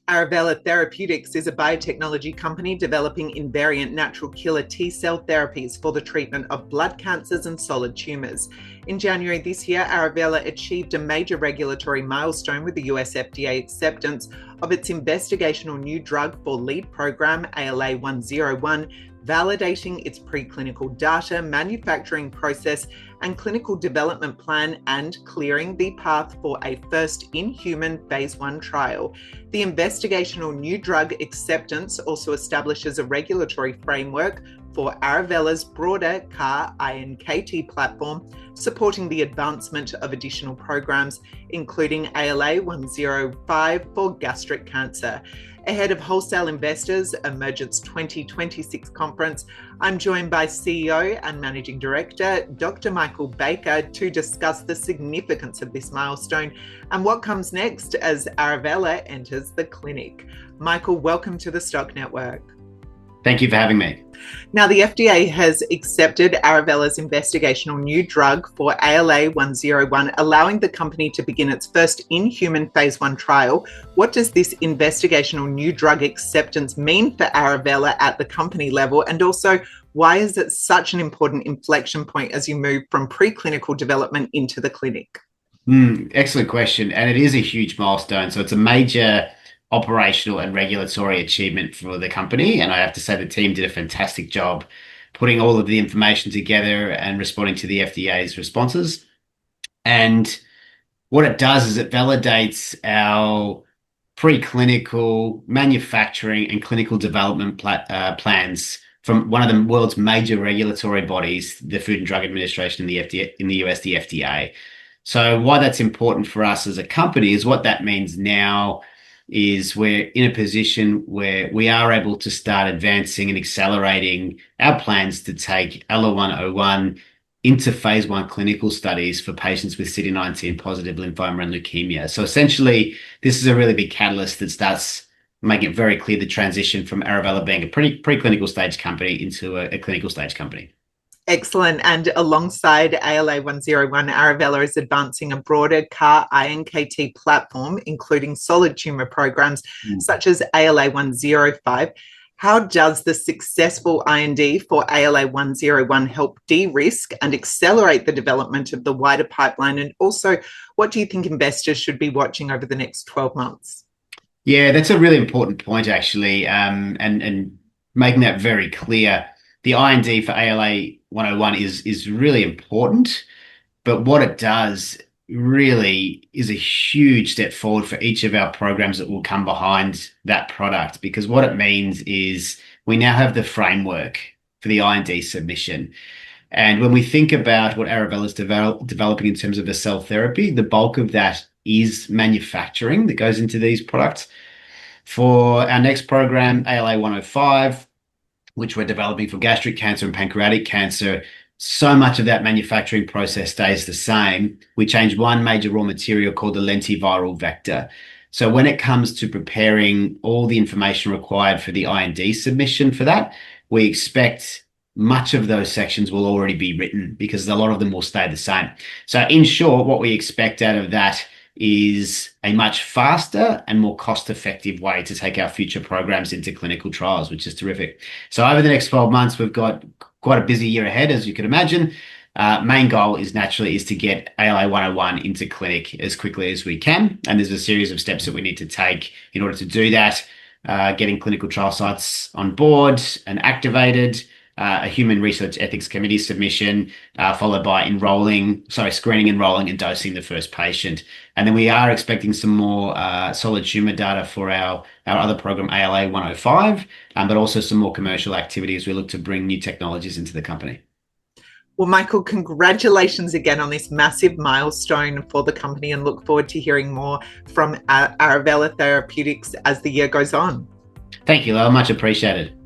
Arovella Therapeutics is a biotechnology company developing invariant natural killer T-cell therapies for the treatment of blood cancers and solid tumours. In January this year, Arovella achieved a major regulatory milestone with the US FDA acceptance of its investigational new drug for lead program ALA-101, validating its preclinical data, manufacturing process, and clinical development plan, and clearing the path for a first-in-human phase 1 trial. The investigational new drug acceptance also establishes a regulatory framework for Arovella's broader CAR-iNKT platform, supporting the advancement of additional programs, including ALA-105 for gastric cancer. Ahead of Wholesale Investors Emergence 2026 conference, I'm joined by CEO and Managing Director, Dr. Michael Baker, to discuss the significance of this milestone and what comes next as Arovella enters the clinic. Michael, welcome to the Stock Network. Thank you for having me. Now, the FDA has accepted Arovella's investigational new drug for ALA-101, allowing the company to begin its first in-human phase 1 trial. What does this investigational new drug acceptance mean for Arovella at the company level? And also, why is it such an important inflection point as you move from preclinical development into the clinic? Excellent question. And it is a huge milestone. So it's a major operational and regulatory achievement for the company. And I have to say the team did a fantastic job putting all of the information together and responding to the FDA's responses. And what it does is it validates our preclinical manufacturing and clinical development plans from one of the world's major regulatory bodies, the Food and Drug Administration in the US, the FDA. So why that's important for us as a company is what that means now is we're in a position where we are able to start advancing and accelerating our plans to take ALA-101 into phase 1 clinical studies for patients with CD19 positive lymphoma and leukemia. So essentially, this is a really big catalyst that starts making it very clear the transition from Arovella being a preclinical stage company into a clinical stage company. Excellent. And alongside ALA-101, Arovella is advancing a broader CAR-iNKT platform, including solid tumour programs such as ALA-105. How does the successful IND for ALA-101 help de-risk and accelerate the development of the wider pipeline? And also, what do you think investors should be watching over the next 12 months? Yeah, that's a really important point, actually, and making that very clear. The IND for ALA-101 is really important, but what it does really is a huge step forward for each of our programs that will come behind that product, because what it means is we now have the framework for the IND submission. And when we think about what Arovella is developing in terms of a cell therapy, the bulk of that is manufacturing that goes into these products. For our next program, ALA-105, which we're developing for gastric cancer and pancreatic cancer, so much of that manufacturing process stays the same. We change one major raw material called the lentiviral vector. So when it comes to preparing all the information required for the IND submission for that, we expect much of those sections will already be written because a lot of them will stay the same. So in short, what we expect out of that is a much faster and more cost-effective way to take our future programs into clinical trials, which is terrific. So over the next 12 months, we've got quite a busy year ahead, as you can imagine. Main goal is to get ALA-101 into clinic as quickly as we can. And there's a series of steps that we need to take in order to do that. Getting clinical trial sites on board and activated, a human research ethics committee submission, followed by screening, enrolling, and dosing the first patient. And then we are expecting some more solid tumor data for our other program, ALA-105, but also some more commercial activity as we look to bring new technologies into the company. Well, Michael, congratulations again on this massive milestone for the company, and look forward to hearing more from Arovella Therapeutics as the year goes on. Thank you, Laura. Much appreciated.